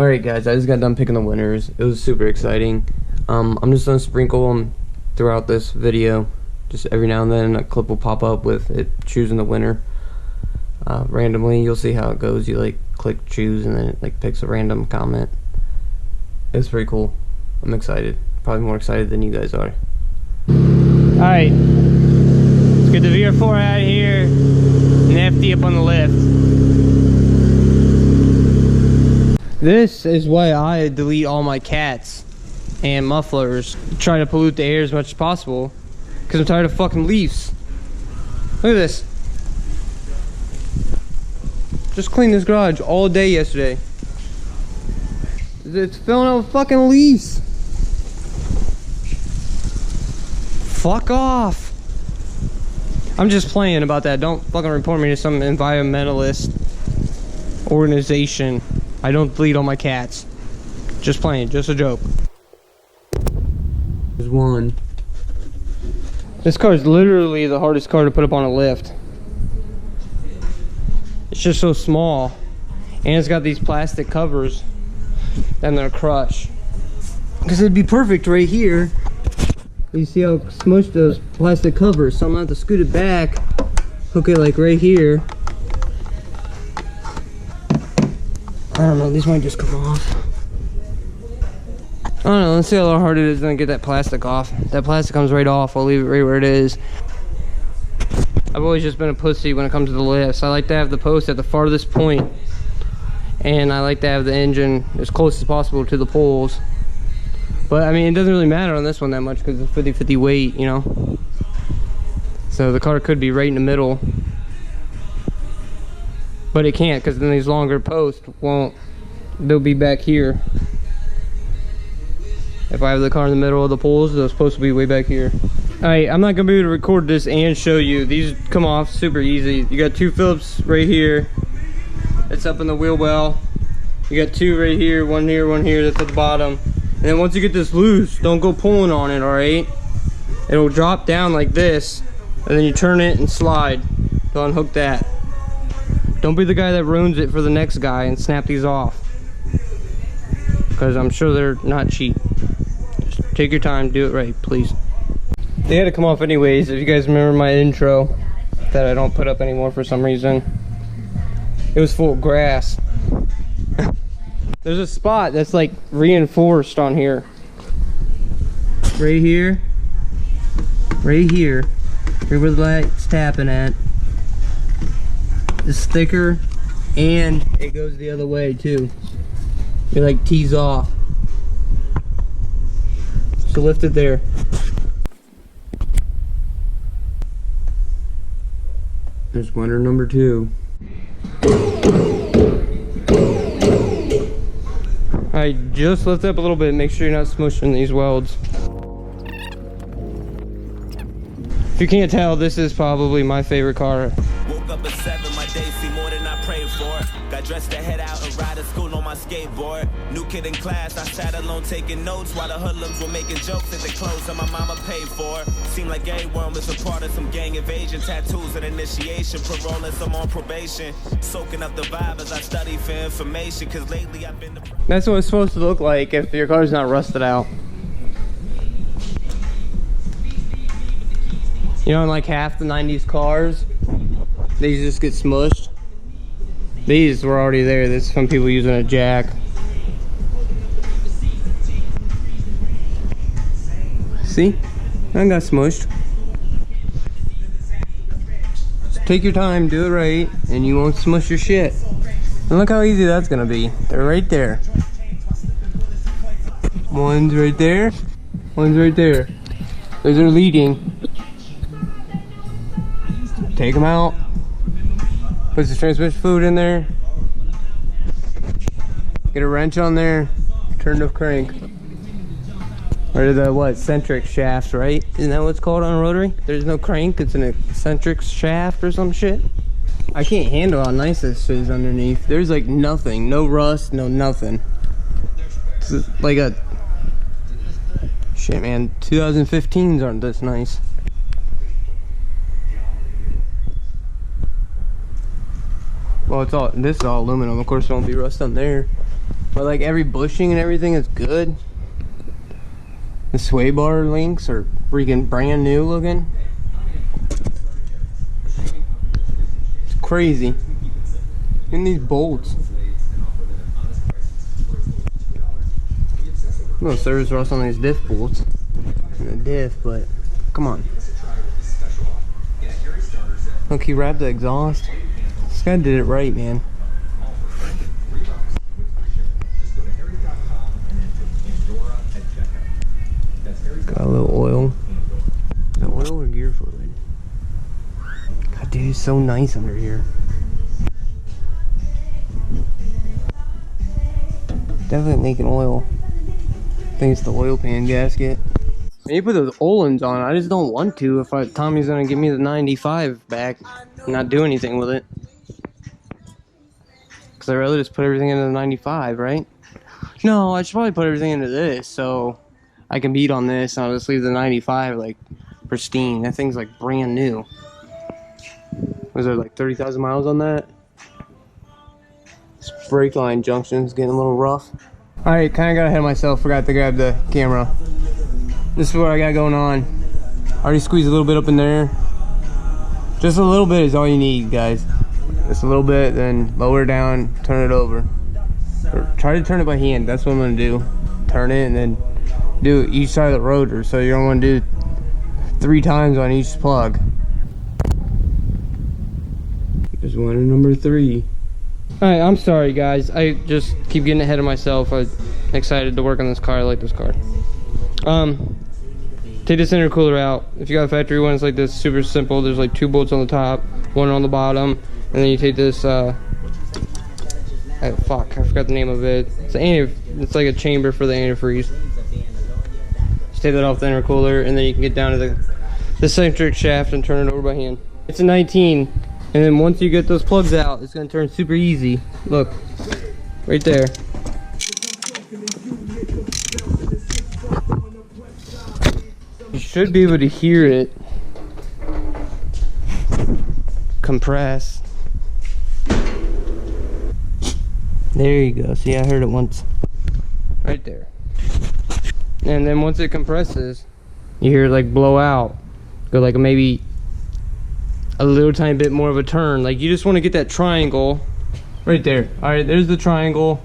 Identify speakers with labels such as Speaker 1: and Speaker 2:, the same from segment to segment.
Speaker 1: Alright guys, I just got done picking the winners. It was super exciting. I'm just gonna sprinkle them throughout this video. Just every now and then a clip will pop up with it choosing the winner. Randomly, you'll see how it goes. You like click choose and then it like picks a random comment. It's pretty cool. I'm excited. Probably more excited than you guys are.
Speaker 2: Alright. Let's get the VR4 out of here and FD up on the lift. This is why I delete all my cats and mufflers. Try to pollute the air as much as possible. Because I'm tired of fucking leaves. Look at this. Just cleaned this garage all day yesterday. It's filling out with fucking leaves. Fuck off. I'm just playing about that. Don't fucking report me to some environmentalist organization. I don't delete all my cats. Just playing, just a joke.
Speaker 1: There's one.
Speaker 2: This car is literally the hardest car to put up on a lift. It's just so small. And it's got these plastic covers that they're crush. Because it'd be perfect right here. You see how smushed those plastic covers, so I'm gonna have to scoot it back, hook it like right here. I don't know, these might just come off. I don't know, let's see how hard it is to get that plastic off. That plastic comes right off, I'll leave it right where it is. I've always just been a pussy when it comes to the lifts. I like to have the post at the farthest point, and I like to have the engine as close as possible to the poles. But I mean, it doesn't really matter on this one that much because it's 50-50 weight, you know? So the car could be right in the middle. But it can't, because then these longer posts won't, they'll be back here. If I have the car in the middle of the poles, they're supposed to be way back here. Alright, I'm not going to be able to record this and show you. These come off super easy. You got two Phillips right here. It's up in the wheel well. You got two right here, one here, that's at the bottom. And then once you get this loose, don't go pulling on it, alright? It'll drop down like this, and then you turn it and slide to unhook that. Don't be the guy that ruins it for the next guy and snap these off. Because I'm sure they're not cheap. Just take your time, do it right, please. They had to come off anyways. If you guys remember my intro that I don't put up anymore for some reason. It was full of grass. There's a spot that's like reinforced on here. Right here. Right here. Right where the light's tapping at. It's thicker and it goes the other way too. It like tees off. So lift it there. There's winner number 2. Alright, just lift up a little bit, make sure you're not smushing these welds. If you can't tell, this is probably my favorite car.
Speaker 3: Woke up at 7, my day seemed more than I prayed for. Got dressed to head out and ride to school on my skateboard. New kid in class, I sat alone taking notes while the hoodlums were making jokes at the clothes that my mama paid for. Seemed like everyone was a part of some gang evasion, tattoos and initiation, parole as I'm on probation. Soaking up the vibe as I study for information, cause lately I've been...
Speaker 2: That's what it's supposed to look like if your car's not rusted out. You know, in like half the 90s cars, these just get smushed. These were already there. There's some people using a jack. See? I got smushed. Just take your time, do it right, and you won't smush your shit. And look how easy that's gonna be. They're right there. One's right there. One's right there. Those are leading. Take them out. Put the transmission fluid in there. Get a wrench on there. Turn the crank. Or the what? Eccentric shaft, right? Isn't that what it's called on a rotary? There's no crank. It's an eccentric shaft or some shit. I can't handle how nice this is underneath. There's like nothing. No rust. No nothing. It's like a... Shit, man. 2015s aren't this nice. Well, this is all aluminum. Of course, there won't be rust on there. But like every bushing and everything is good. The sway bar links are freaking brand new looking. It's crazy. And these bolts. I'm gonna service rust on these diff bolts. And the diff, but come on. Look, he wrapped the exhaust. This guy did it right, man. Got a little oil. Is that oil or gear fluid? God, dude, it's so nice under here. Definitely leaking oil. I think it's the oil pan gasket. I need to put those Olins on. I just don't want to if Tommy's gonna give me the 95 back and not do anything with it. Because I'd rather just put everything into the 95, right? No, I should probably put everything into this so I can beat on this and I'll just leave the 95 like pristine. That thing's like brand new. Was there like 30,000 miles on that? This brake line junction's getting a little rough. Alright, kinda got ahead of myself, forgot to grab the camera. This is what I got going on. Already squeezed a little bit up in there. Just a little bit is all you need, guys. Just a little bit, then lower it down, turn it over. Or try to turn it by hand, that's what I'm gonna do. Turn it and then do each side of the rotor, so you don't want to do 3 times on each plug. There's winner number 3. Alright, I'm sorry guys, I just keep getting ahead of myself. I'm excited to work on this car. I like this car. Take this intercooler out. If you got a factory one, it's like this, super simple. There's like 2 bolts on the top, 1 on the bottom, and then you take this I forgot the name of it. It's like a chamber for the antifreeze. Just take that off the intercooler, and then you can get down to the centric shaft and turn it over by hand. It's a 19, and then once you get those plugs out, it's gonna turn super easy. Look, right there. You should be able to hear it compress. There you go. See, I heard it once. Right there. And then once it compresses, you hear it like blow out. Go like maybe a little tiny bit more of a turn. Like you just want to get that triangle right there. Alright, there's the triangle.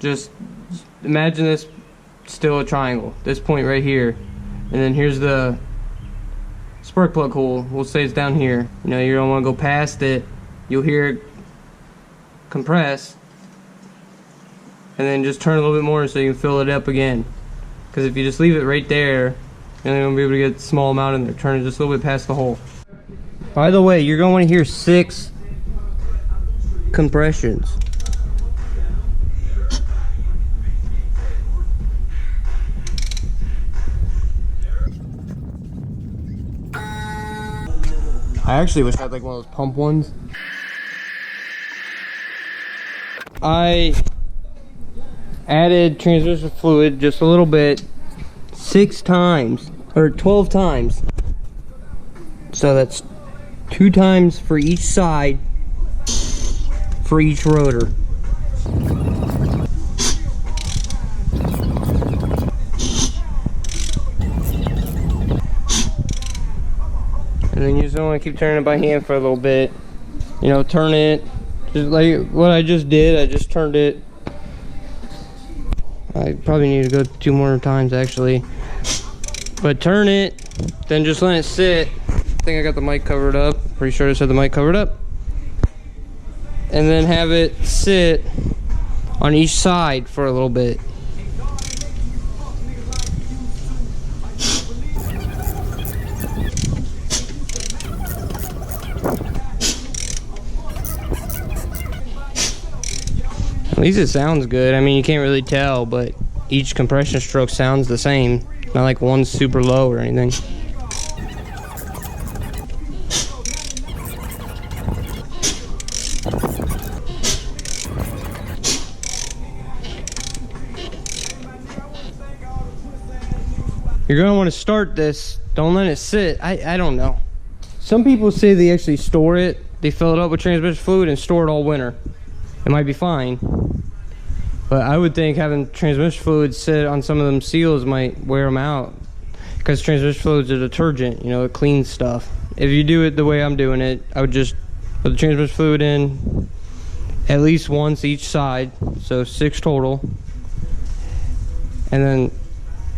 Speaker 2: Just imagine this still a triangle. This point right here. And then here's the spark plug hole. We'll say it's down here. You know, you don't want to go past it. You'll hear it compress. And then just turn a little bit more so you can fill it up again. Because if you just leave it right there, you're only going to be able to get a small amount in there. Turn it just a little bit past the hole. By the way, you're going to want to hear 6 compressions. I actually wish I had like one of those pump ones. I added transmission fluid just a little bit 6 times or 12 times. So that's 2 times for each side for each rotor. And then you just want to keep turning it by hand for a little bit. You know, turn it just like what I just did. I just turned it. I probably need to go 2 more times actually. But turn it, then just let it sit. I think I got the mic covered up. Pretty sure I just had the mic covered up. And then have it sit on each side for a little bit. At least it sounds good. I mean, you can't really tell, but each compression stroke sounds the same. Not like one's super low or anything. You're gonna want to start this. Don't let it sit. I don't know. Some people say they actually store it. They fill it up with transmission fluid and store it all winter. It might be fine. But I would think having transmission fluid sit on some of them seals might wear them out, because transmission fluid's a detergent, you know, it cleans stuff. If you do it the way I'm doing it, I would just put the transmission fluid in at least once each side, so 6 total, and then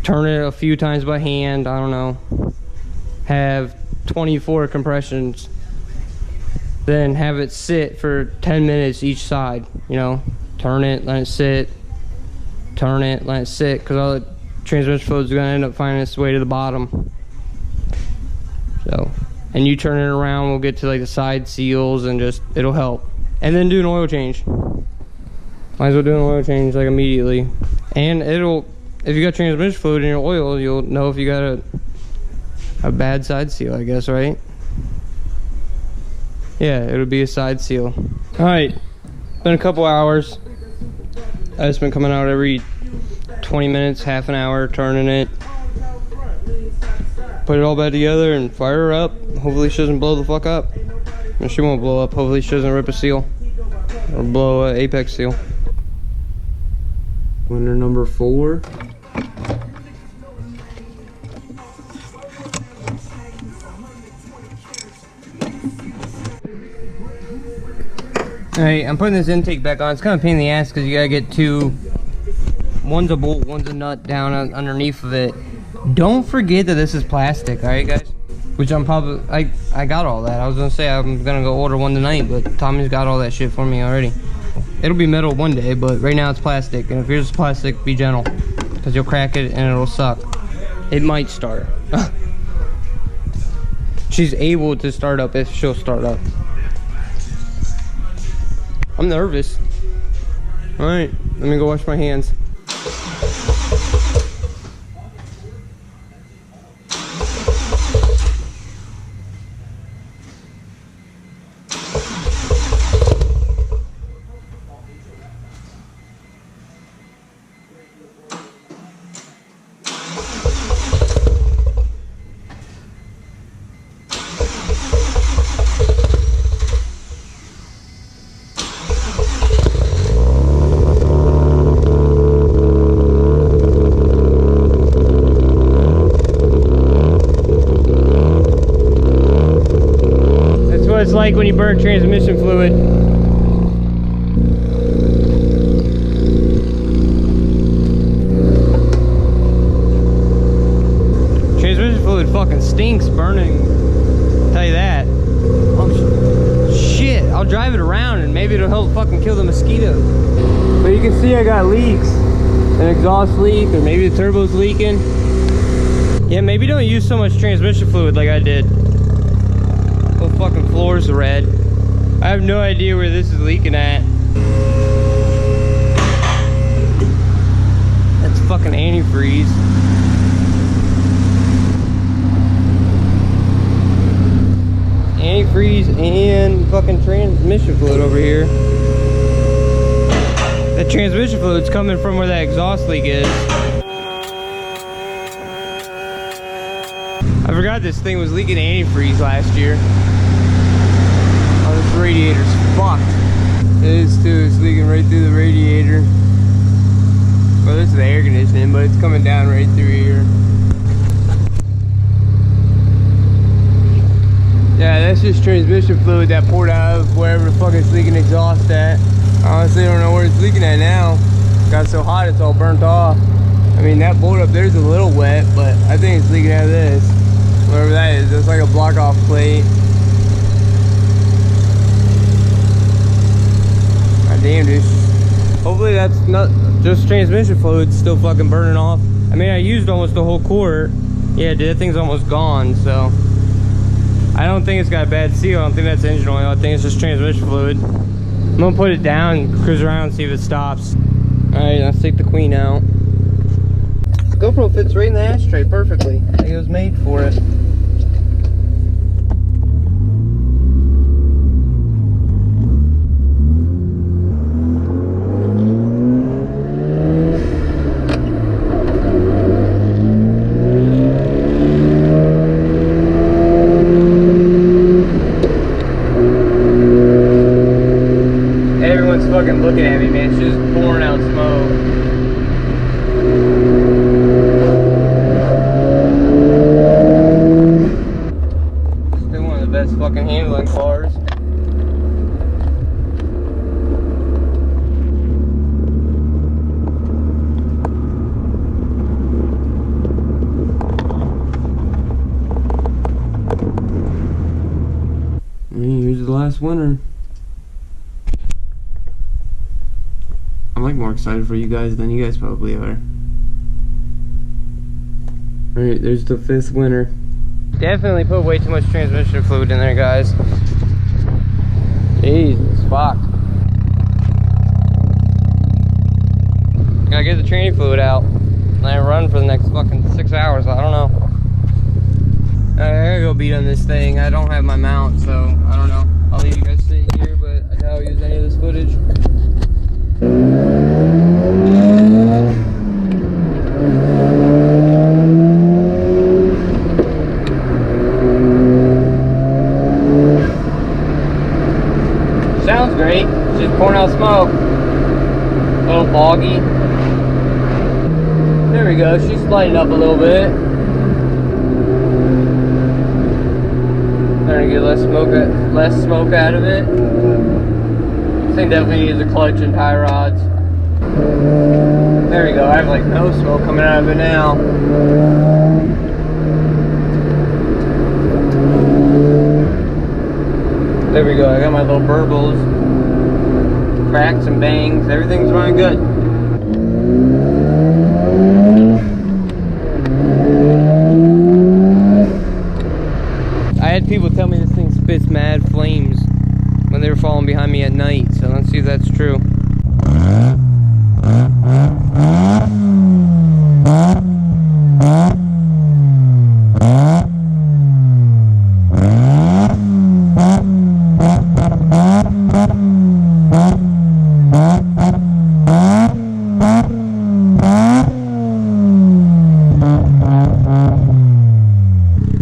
Speaker 2: turn it a few times by hand. I don't know, have 24 compressions, then have it sit for 10 minutes each side, you know, turn it, let it sit, turn it, let it sit, because all the transmission fluid is going to end up finding its way to the bottom. So, and you turn it around, we'll get to like the side seals, and just, it'll help. And then do an oil change. Might as well do an oil change like immediately. And it'll, if you got transmission fluid in your oil, you'll know if you got a bad side seal, I guess, right? Yeah, it'll be a side seal. Alright, been a couple hours. I've just been coming out every 20 minutes, half an hour, turning it. Put it all back together and fire her up. Hopefully she doesn't blow the fuck up. And she won't blow up. Hopefully she doesn't rip a seal or blow an apex seal.
Speaker 1: Winner number 4.
Speaker 2: Alright, I'm putting this intake back on. It's kind of a pain in the ass because you gotta get two. One's a bolt, one's a nut down underneath of it. Don't forget that this is plastic, alright guys? Which I'm probably, I got all that. I was gonna say I'm gonna go order one tonight, but Tommy's got all that shit for me already. It'll be metal one day, but right now it's plastic. And if yours is plastic, be gentle, because you'll crack it and it'll suck. It might start. She's able to start up if she'll start up. I'm nervous. Alright, let me go wash my hands. It's like when you burn transmission fluid. Transmission fluid fucking stinks burning, I'll tell you that. Oh shit, I'll drive it around and maybe it'll help fucking kill the mosquitoes. But you can see I got leaks, an exhaust leak, or maybe the turbo's leaking. Yeah, maybe don't use so much transmission fluid like I did. Whole fucking floor's red. I have no idea where this is leaking at. That's fucking antifreeze. Antifreeze and fucking transmission fluid over here. The transmission fluid's coming from where that exhaust leak is. I forgot this thing was leaking antifreeze last year. Oh, this radiator's fucked. It is too, it's leaking right through the radiator. Well, this is the air conditioning, but it's coming down right through here. Yeah, that's just transmission fluid that poured out of wherever the fuck it's leaking exhaust at. I honestly don't know where it's leaking at now. It got so hot it's all burnt off. I mean, that bolt up there's a little wet, but I think it's leaking out of this. Whatever that is, it's like a block off plate. God damn, dude. Hopefully that's not just transmission fluid still fucking burning off. I mean, I used almost the whole quart. Yeah, dude, that thing's almost gone, so. I don't think it's got a bad seal. I don't think that's engine oil. I think it's just transmission fluid. I'm gonna put it down and cruise around and see if it stops. Alright, let's take the queen out. The GoPro fits right in the ashtray perfectly. I think it was made for it. Everyone's fucking looking at me, man. It's just pouring out smoke.
Speaker 1: last winner. I'm like more excited for you guys than you guys probably are. Alright, there's the 5th winner.
Speaker 2: Definitely put way too much transmission fluid in there, guys. Jesus, fuck. Gotta get the training fluid out. And I run for the next fucking 6 hours. I don't know. I gotta go beat on this thing. I don't have my mount, so I don't know. I'll leave you guys sitting here, but I doubt I'll use any of this footage. Sounds great. It's just pouring out smoke. A little foggy. There we go. She's lighting up a little bit. Trying to get less smoke out of it. This thing definitely needs a clutch and tie rods. There we go. I have like no smoke coming out of it now. There we go. I got my little burbles, cracks and bangs. Everything's running good. I had people tell me this thing spits mad flames when they were falling behind me at night, so let's see if that's true.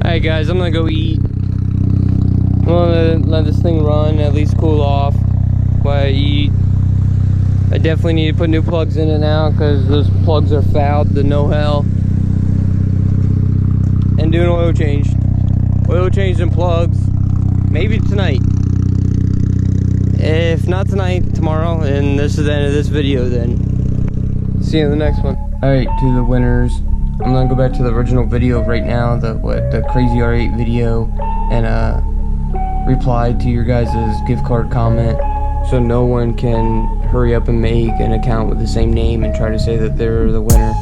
Speaker 2: Alright guys, I'm gonna go eat. I'm gonna let this thing run, at least cool off while I eat. I definitely need to put new plugs in it now because those plugs are fouled, the no hell. And do an oil change. Oil change and plugs, maybe tonight. If not tonight, tomorrow, and this is the end of this video then. See you in the next one.
Speaker 1: Alright, to the winners. I'm gonna go back to the original video right now, the crazy R8 video, and reply to your guys' gift card comment so no one can hurry up and make an account with the same name and try to say that they're the winner.